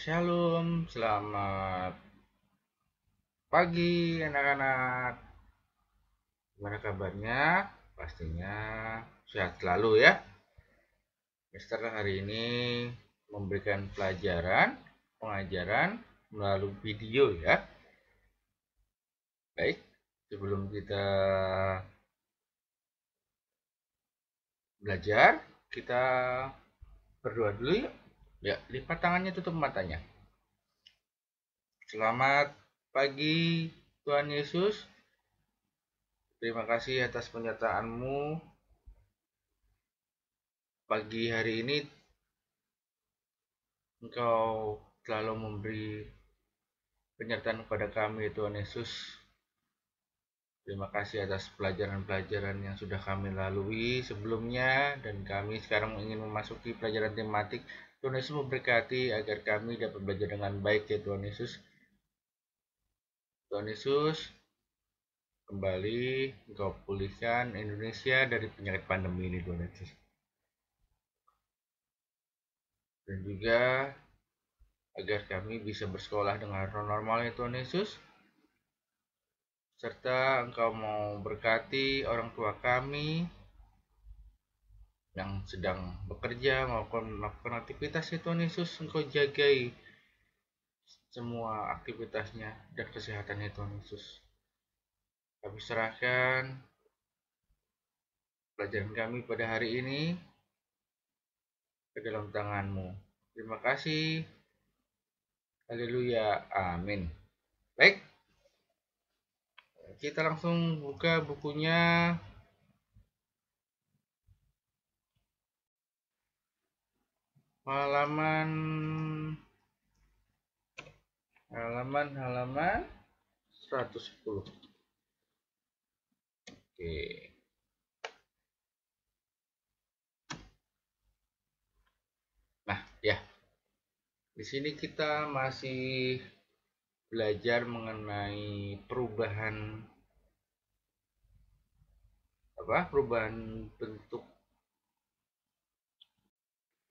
Shalom, selamat pagi anak-anak. Gimana kabarnya? Pastinya sehat selalu ya. Mister hari ini memberikan pengajaran melalui video ya. Baik, sebelum kita belajar, kita berdoa dulu yuk. Ya, lipat tangannya, tutup matanya. Selamat pagi Tuhan Yesus. Terima kasih atas penyertaan-Mu pagi hari ini. Engkau selalu memberi penyertaan kepada kami Tuhan Yesus. Terima kasih atas pelajaran-pelajaran yang sudah kami lalui sebelumnya, dan kami sekarang ingin memasuki pelajaran tematik. Tuhan Yesus memberkati agar kami dapat belajar dengan baik ya Tuhan Yesus. Tuhan Yesus, kembali Engkau pulihkan Indonesia dari penyakit pandemi ini Tuhan Yesus. Dan juga agar kami bisa bersekolah dengan normal ya Tuhan Yesus. Serta Engkau mau berkati orang tua kami yang sedang bekerja maupun melakukan aktivitas ya Tuhan Yesus. Engkau jagai semua aktivitasnya dan kesehatannya Tuhan Yesus. Kami serahkan pelajaran kami pada hari ini ke dalam tangan-Mu. Terima kasih. Haleluya. Amin. Baik. Kita langsung buka bukunya. Halaman 110. Oke. Nah, ya. Di sini kita masih belajar mengenai perubahan bentuk.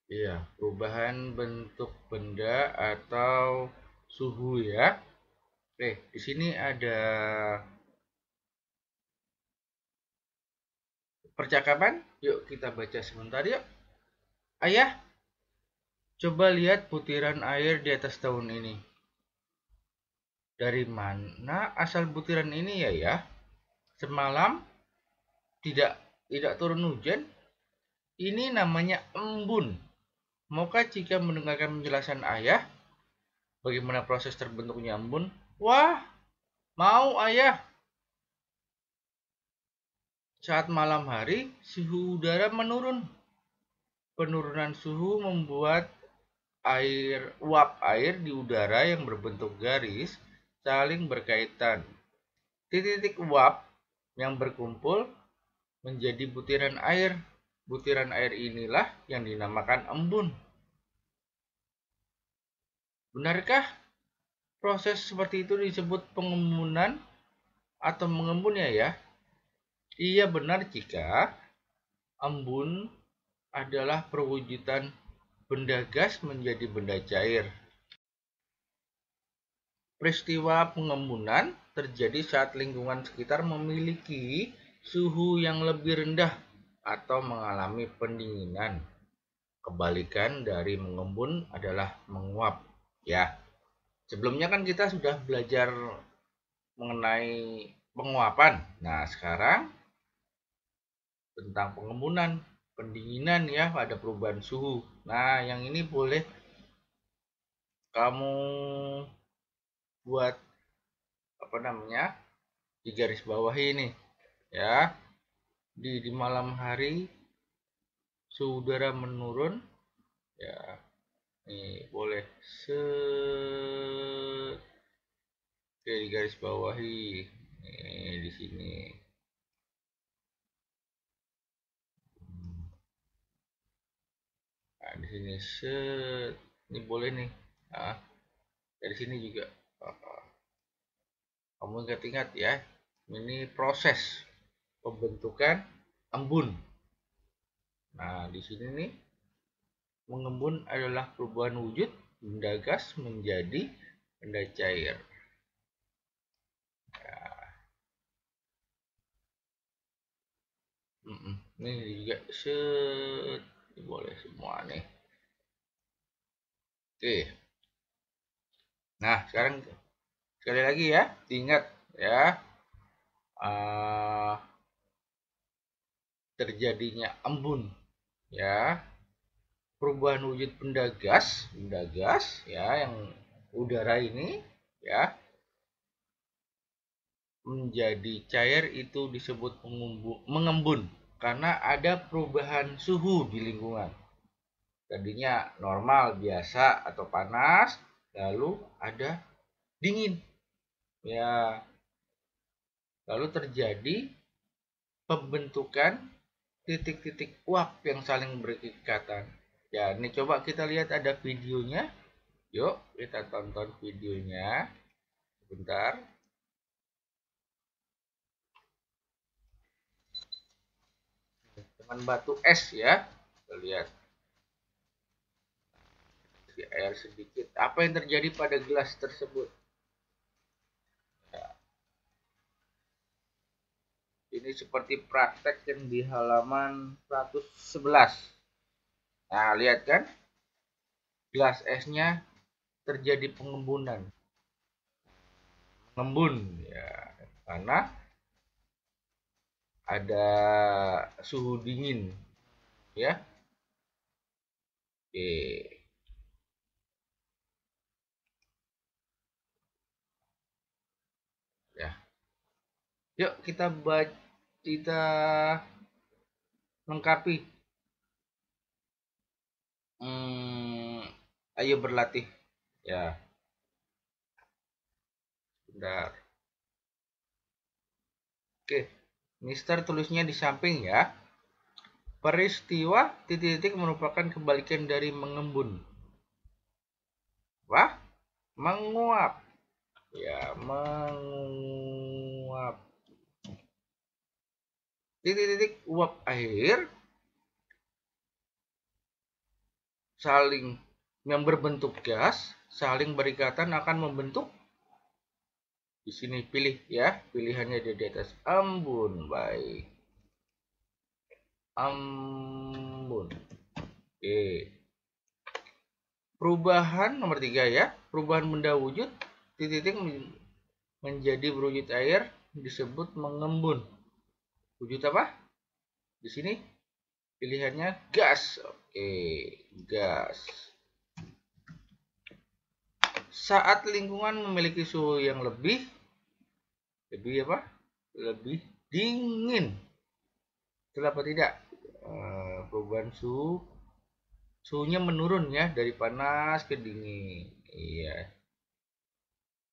Iya, perubahan bentuk benda atau suhu ya. Oke, di sini ada percakapan. Yuk kita baca sebentar yuk. Ayah, coba lihat butiran air di atas daun ini. Dari mana asal butiran ini ya? Semalam tidak turun hujan. Ini namanya embun. Maukah jika mendengarkan penjelasan ayah bagaimana proses terbentuknya embun? Wah, mau ayah. Saat malam hari, suhu udara menurun. Penurunan suhu membuat uap air di udara yang berbentuk garis saling berkaitan. Titik-titik uap yang berkumpul menjadi butiran air. Butiran air inilah yang dinamakan embun. Benarkah proses seperti itu disebut pengembunan atau mengembun ya? Iya, benar jika embun adalah perwujudan benda gas menjadi benda cair. Peristiwa pengembunan terjadi saat lingkungan sekitar memiliki suhu yang lebih rendah atau mengalami pendinginan. Kebalikan dari mengembun adalah menguap. Ya, sebelumnya kan kita sudah belajar mengenai penguapan. Nah, sekarang tentang pengembunan, pendinginan ya, ada perubahan suhu. Nah, yang ini boleh kamu buat di garis bawah ini ya. Di malam hari suhu udara menurun ya. Ini boleh di garis bawahi di sini. Nah, di sini ini boleh nih. Nah, dari sini juga. Kamu ingat-ingat ya, ini proses pembentukan embun. Nah, di sini nih, mengembun adalah perubahan wujud benda gas menjadi benda cair. Ini juga boleh semua nih. Oke. Nah, sekarang sekali lagi ya, diingat ya, terjadinya embun ya, perubahan wujud benda gas ya, yang udara ini ya menjadi cair itu disebut mengembun karena ada perubahan suhu di lingkungan. Tadinya normal biasa atau panas, lalu ada dingin ya, lalu terjadi pembentukan titik-titik uap yang saling berikatan. Ya, ini coba kita lihat ada videonya. Yuk, kita tonton videonya. Sebentar. Dengan batu es ya. Kita lihat. Di air sedikit. Apa yang terjadi pada gelas tersebut? Ya. Ini seperti praktek yang di halaman 111. Nah, lihat kan? Gelas esnya terjadi pengembunan. Mengembun ya. Karena ada suhu dingin ya. Oke. Ya. Yuk kita lengkapi. Ayo berlatih ya. Bentar. Oke. Mister tulisnya di samping ya. Peristiwa titik-titik merupakan kebalikan dari mengembun. Wah, menguap. Ya, menguap. Titik-titik uap air saling yang berbentuk gas saling berikatan akan membentuk. Di sini pilih ya, pilihannya di atas. Embun, baik. Embun. Oke. Perubahan nomor 3 ya. Perubahan benda wujud titik-titik menjadi berwujud air disebut mengembun. Wujud apa? Di sini pilihannya gas. Oke, gas. Saat lingkungan memiliki suhu yang lebih apa? Lebih dingin. Betul apa tidak? Perubahan suhunya menurun ya, dari panas ke dingin. Iya.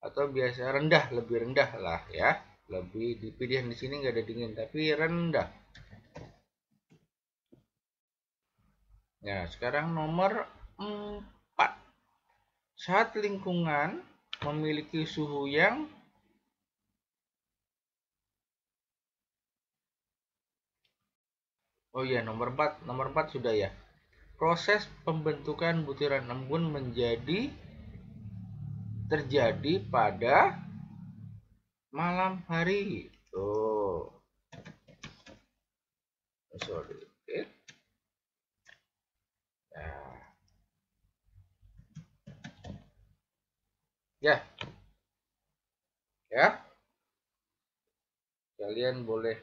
Atau biasa rendah, lebih rendah lah ya. Lebih di pilihan di sini nggak ada dingin tapi rendah. Nah, sekarang nomor 4. Saat lingkungan memiliki suhu yang oh iya, nomor 4 sudah ya. Proses pembentukan butiran embun terjadi pada malam hari. Tuh. Sorry. Okay. Ya. Ya. Kalian boleh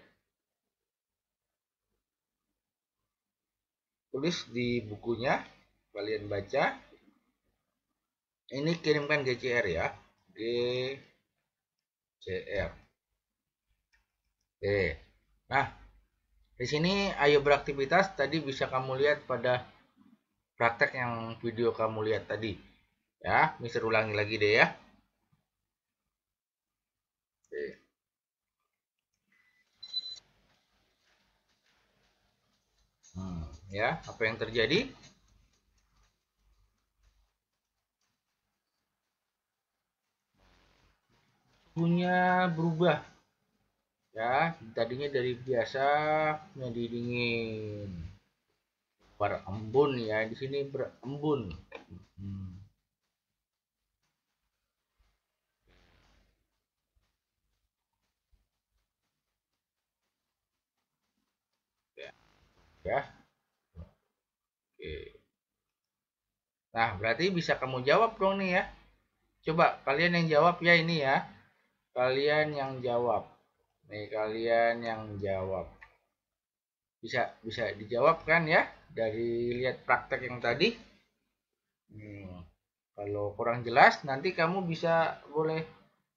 tulis di bukunya, kalian baca. Ini kirimkan GCR ya. GCR. Oke. Nah, di sini ayo beraktivitas. Tadi bisa kamu lihat pada praktek yang video kamu lihat tadi. Ya, Mister ulangi lagi deh ya. Oke. Ya, apa yang terjadi? Suhunya berubah. Ya, tadinya dari biasa menjadi dingin. Berembun ya, di sini berembun. ya. Oke. Nah, berarti bisa kamu jawab dong nih ya. Coba kalian yang jawab ya ini ya. Kalian yang jawab. Nih, kalian yang jawab. Bisa dijawab kan ya dari lihat praktek yang tadi. Kalau kurang jelas nanti kamu bisa boleh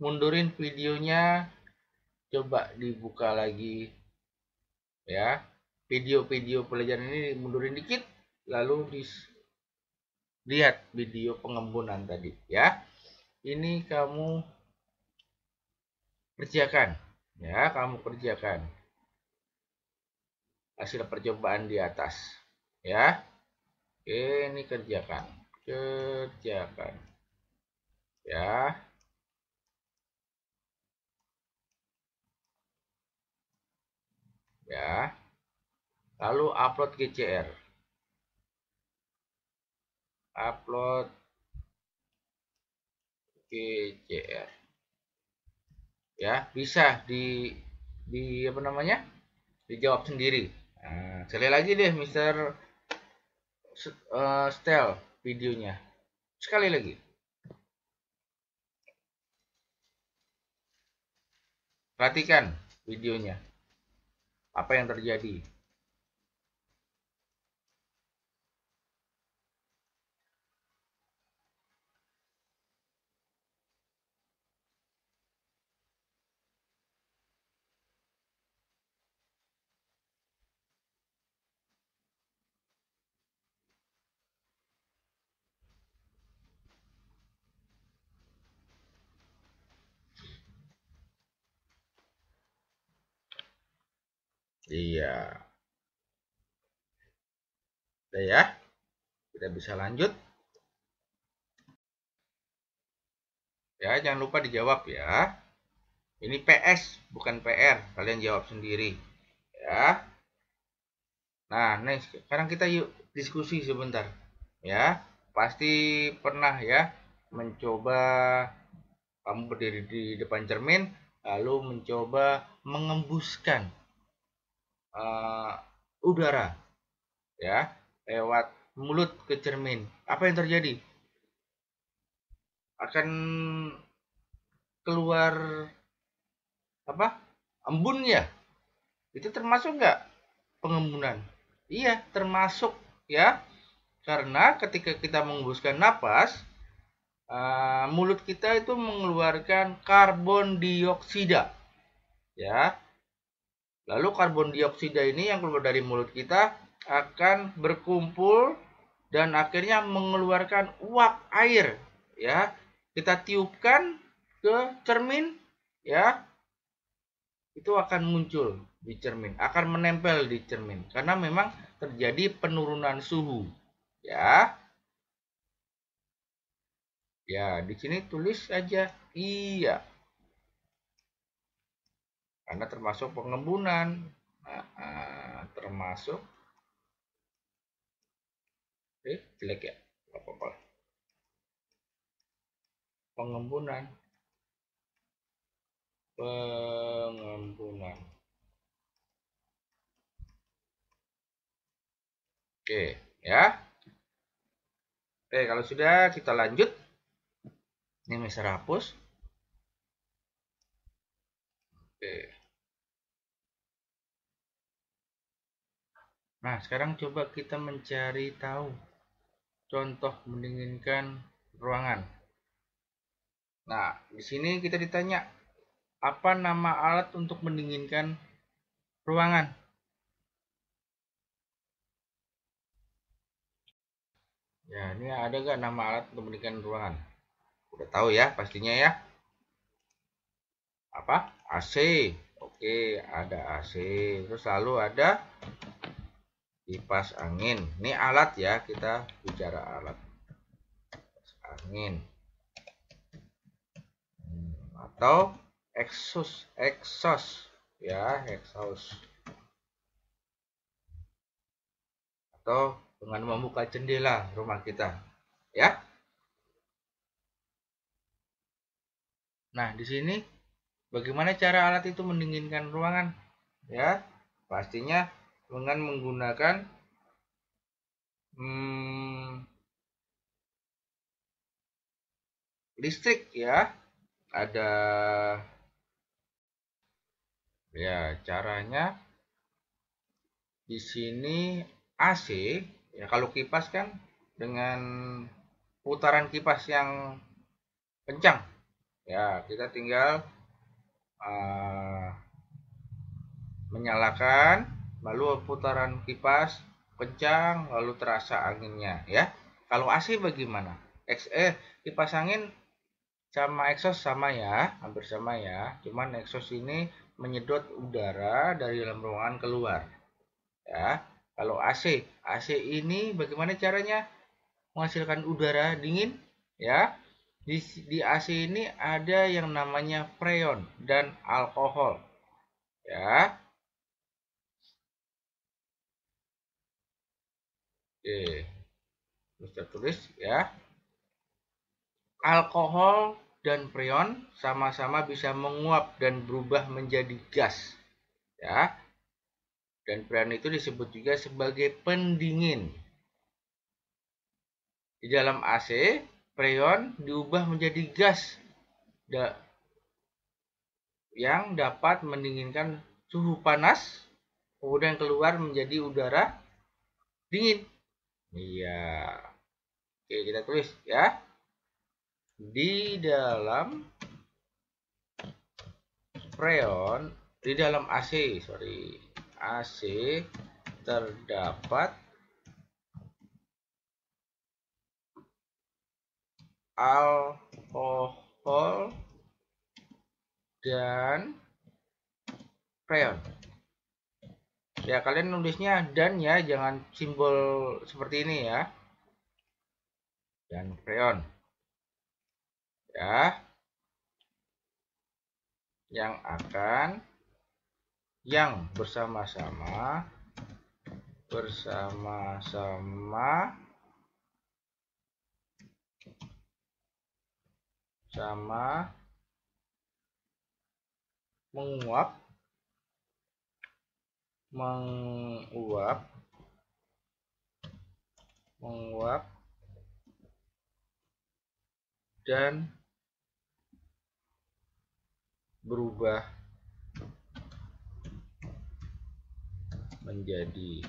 mundurin videonya, coba dibuka lagi ya. Video-video pelajaran ini mundurin dikit, lalu lihat video pengembunan tadi ya. Ini kamu kerjakan ya, kamu kerjakan hasil percobaan di atas ya. Oke, ini kerjakan ya. Ya, lalu upload GCR, ya. Bisa di apa namanya, dijawab sendiri. Nah, sekali lagi deh Mister Stel videonya sekali lagi. Perhatikan videonya, apa yang terjadi. Iya, udah ya, kita bisa lanjut ya. Jangan lupa dijawab ya. Ini PS bukan PR, kalian jawab sendiri ya. Nah, next sekarang kita yuk diskusi sebentar ya. Pasti pernah ya mencoba, kamu berdiri di depan cermin lalu mencoba mengembuskan udara ya lewat mulut ke cermin. Apa yang terjadi? Akan keluar apa? Embun ya? Itu termasuk nggak pengembunan? Iya, termasuk ya. Karena ketika kita mengembuskan napas, mulut kita itu mengeluarkan karbon dioksida ya. Lalu karbon dioksida ini yang keluar dari mulut kita akan berkumpul dan akhirnya mengeluarkan uap air ya. Kita tiupkan ke cermin ya, itu akan muncul di cermin, akan menempel di cermin karena memang terjadi penurunan suhu ya. Ya, di sini tulis aja iya. Karena termasuk pengembunan. Termasuk jelek ya. Gak apa-apa. Pengembunan. Oke, ya. Oke, kalau sudah kita lanjut. Ini bisa hapus. Oke. Nah, sekarang coba kita mencari tahu contoh mendinginkan ruangan. Nah, di sini kita ditanya, apa nama alat untuk mendinginkan ruangan? Ya, ini ada gak nama alat untuk mendinginkan ruangan? Udah tahu ya pastinya ya. Apa? AC. Oke, ada AC. Terus lalu ada kipas angin. Ini alat ya, kita bicara alat. Kipas angin. Atau exhaust ya, exhaust. Atau dengan membuka jendela rumah kita ya. Nah, di sini bagaimana cara alat itu mendinginkan ruangan? Ya, pastinya dengan menggunakan listrik ya. Ada ya caranya di sini AC ya. Kalau kipas kan dengan putaran kipas yang kencang ya, kita tinggal menyalakan, lalu putaran kipas kencang, lalu terasa anginnya ya. Kalau AC bagaimana? Kipas angin sama exhaust sama ya, hampir sama ya. Cuman exhaust ini menyedot udara dari dalam ruangan keluar. Ya. Kalau AC ini bagaimana caranya menghasilkan udara dingin? Ya. Di AC ini ada yang namanya freon dan alkohol. Ya. Oke. Kita tulis ya. Alkohol dan freon sama-sama bisa menguap dan berubah menjadi gas. Ya. Dan freon itu disebut juga sebagai pendingin. Di dalam AC, freon diubah menjadi gas yang dapat mendinginkan suhu panas, kemudian keluar menjadi udara dingin. Iya. Oke, kita tulis ya. Di dalam freon, di dalam AC terdapat alkohol dan freon. Ya, kalian nulisnya dan ya, jangan simbol seperti ini ya. Dan freon. Ya. Yang bersama-sama menguap dan berubah menjadi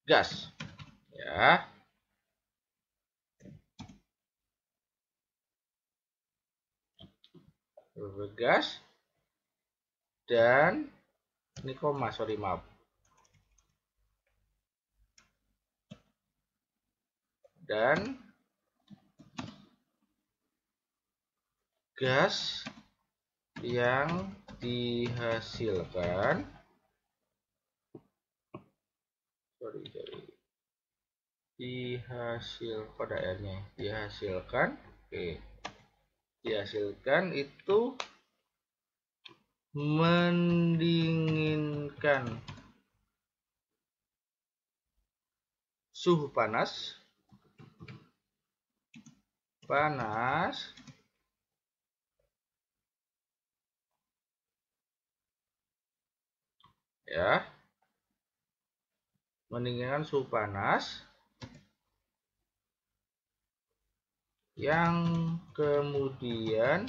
gas ya. Berubah gas dan ini koma, maaf. Dan gas yang dihasilkan pada airnya dihasilkan itu mendinginkan suhu panas ya, mendinginkan suhu panas yang kemudian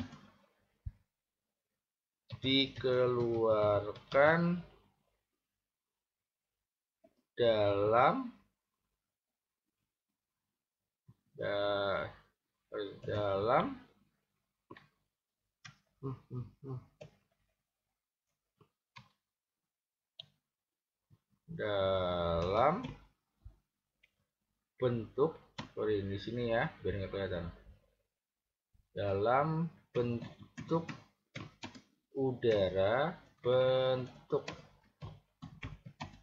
dikeluarkan dalam bentuk di sini ya, biar nggak kelihatan, dalam bentuk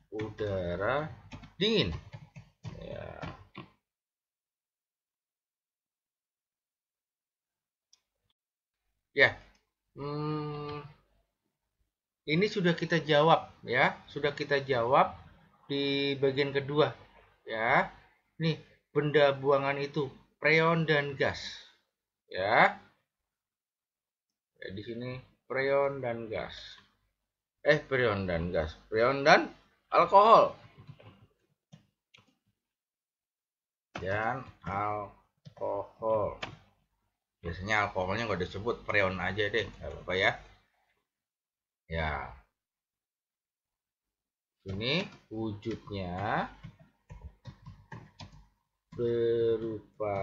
udara dingin ya. Ya, ini sudah kita jawab ya, di bagian kedua ya. Nih, benda buangan itu freon dan gas ya. Di sini freon dan gas. Freon dan gas. Freon dan alkohol. Dan alkohol. Biasanya alkoholnya nggak disebut, freon aja deh, nggak apa-apa ya. Ya, ini wujudnya berupa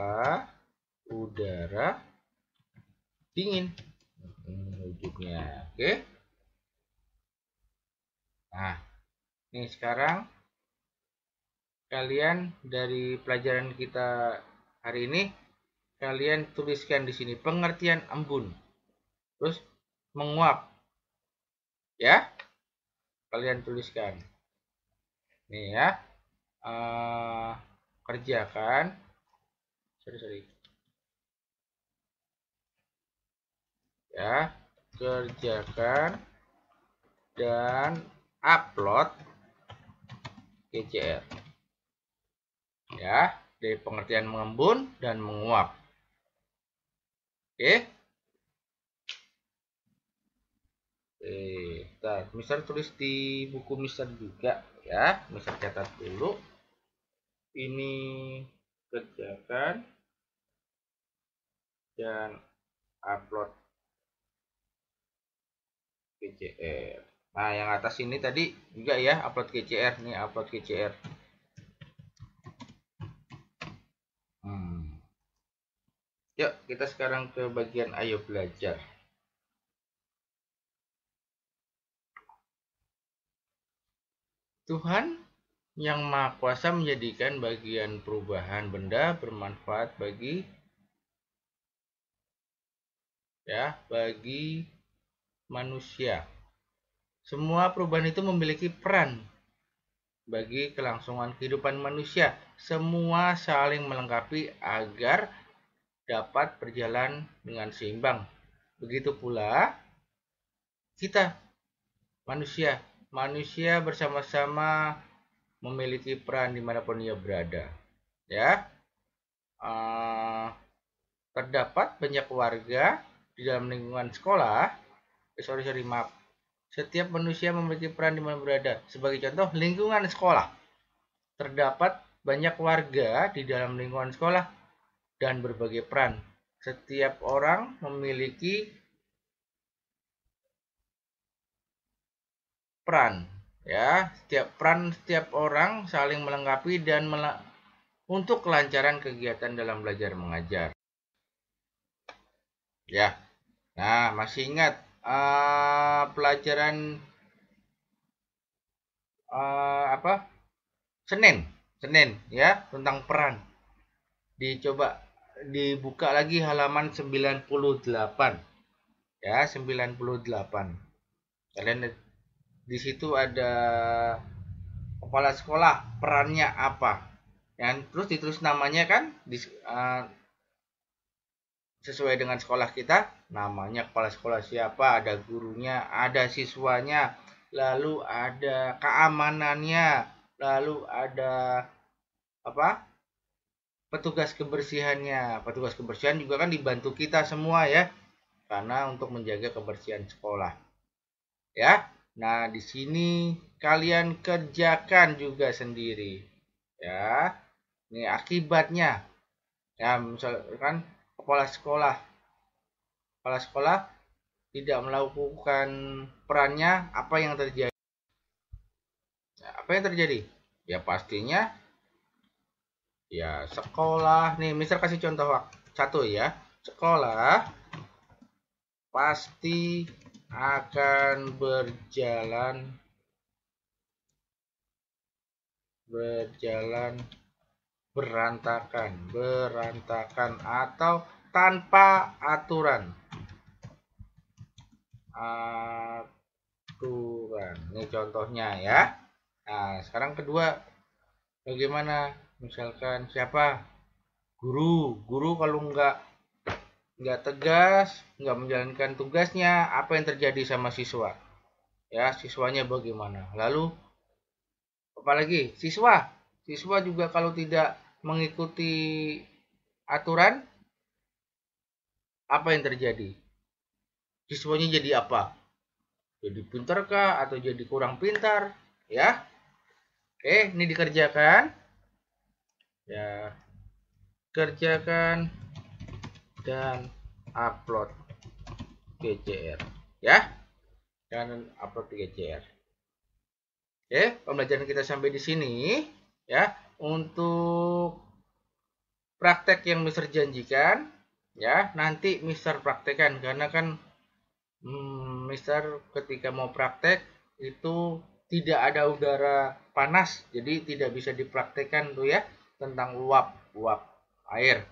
udara dingin. Wujudnya, oke. Nah, ini sekarang kalian dari pelajaran kita hari ini, kalian tuliskan di sini pengertian embun, terus menguap, ya. Kalian tuliskan, nih ya. Kerjakan, sorry, ya. Kerjakan dan upload GCR, ya, dari pengertian mengembun dan menguap. Oke. Mister tulis di buku Mister juga ya. Mister catat dulu. Ini kerjakan dan upload GCR. Nah, yang atas ini tadi juga ya, upload GCR. Nih, upload GCR. Yuk, kita sekarang ke bagian ayo belajar. Tuhan yang Maha Kuasa menjadikan bagian perubahan benda bermanfaat bagi manusia. Semua perubahan itu memiliki peran bagi kelangsungan kehidupan manusia. Semua saling melengkapi agar dapat berjalan dengan seimbang. Begitu pula kita, manusia bersama-sama memiliki peran dimanapun ia berada. Ya, terdapat banyak warga di dalam lingkungan sekolah. Maaf. Setiap manusia memiliki peran di mana berada. Sebagai contoh, lingkungan sekolah. Terdapat banyak warga di dalam lingkungan sekolah dan berbagai peran. Setiap orang memiliki peran, ya. Setiap orang saling melengkapi dan untuk kelancaran kegiatan dalam belajar mengajar. Ya. Nah, masih ingat pelajaran Senin ya, tentang peran. Dicoba dibuka lagi halaman 98. Ya, 98. Kalian di situ ada kepala sekolah, perannya apa? Dan terus ditulis namanya kan, sesuai dengan sekolah kita, namanya kepala sekolah siapa, ada gurunya, ada siswanya, lalu ada keamanannya, lalu ada petugas kebersihannya. Petugas kebersihan juga kan dibantu kita semua ya, karena untuk menjaga kebersihan sekolah. Ya. Nah, di sini kalian kerjakan juga sendiri. Ya. Ini akibatnya. Ya, misalkan kepala sekolah tidak melakukan perannya, apa yang terjadi? Apa yang terjadi? Ya pastinya ya sekolah. Nih, Mister kasih contoh satu ya. Sekolah pasti akan berjalan berantakan atau tanpa aturan. Ini contohnya ya. Nah, sekarang kedua, bagaimana? Misalkan siapa? Guru kalau nggak tegas, nggak menjalankan tugasnya, apa yang terjadi sama siswa? Ya, siswanya bagaimana? Lalu apalagi siswa juga kalau tidak mengikuti aturan, apa yang terjadi? Siswanya jadi apa? Jadi pintar kah atau jadi kurang pintar? Ya. Oke, ini dikerjakan. Ya, kerjakan dan upload GCR. Ya, dan upload GCR. Oke, pembelajaran kita sampai di sini. Ya, untuk praktek yang Mister janjikan, ya nanti Mister praktekkan karena kan Mister ketika mau praktek itu tidak ada udara panas, jadi tidak bisa dipraktekkan tuh ya tentang uap air.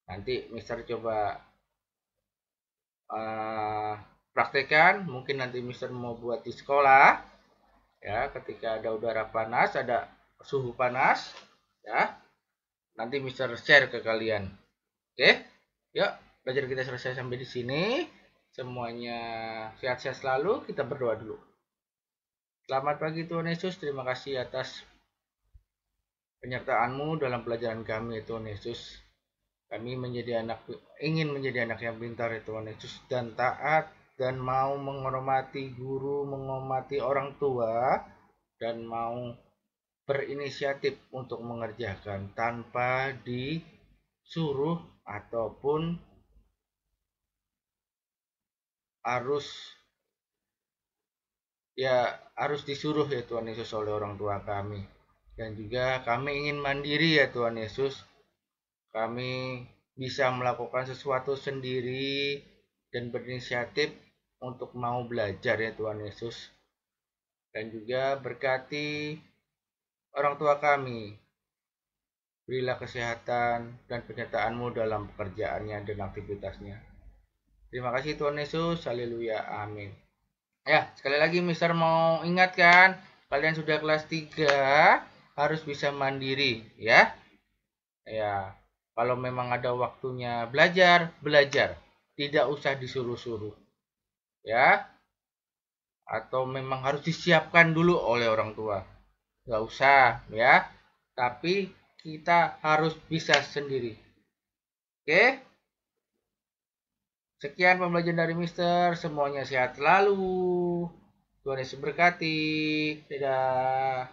Nanti Mister coba praktekkan, mungkin nanti Mister mau buat di sekolah ya ketika ada udara panas, ada suhu panas ya. Nanti Mister share ke kalian. Oke? Yuk, belajar kita selesai sampai di sini. Semuanya sehat-sehat selalu. Kita berdoa dulu. Selamat pagi Tuhan Yesus. Terima kasih atas penyertaan-Mu dalam pelajaran kami Tuhan Yesus. Kami ingin menjadi anak yang pintar Tuhan Yesus dan taat dan mau menghormati guru, menghormati orang tua dan mau berinisiatif untuk mengerjakan tanpa disuruh ataupun harus disuruh ya Tuhan Yesus oleh orang tua kami. Dan juga kami ingin mandiri ya Tuhan Yesus. Kami bisa melakukan sesuatu sendiri dan berinisiatif untuk mau belajar ya Tuhan Yesus. Dan juga berkati orang tua kami. Berilah kesehatan dan penyertaan-Mu dalam pekerjaannya dan aktivitasnya. Terima kasih Tuhan Yesus. Haleluya. Amin. Ya, sekali lagi Mister mau ingatkan, kalian sudah kelas 3 harus bisa mandiri ya. Ya, kalau memang ada waktunya belajar, belajar. Tidak usah disuruh-suruh. Ya. Atau memang harus disiapkan dulu oleh orang tua. Gak usah ya. Tapi kita harus bisa sendiri. Oke? Sekian pembelajaran dari Mister. Semuanya sehat selalu. Tuhan Yesus berkati. Dadah.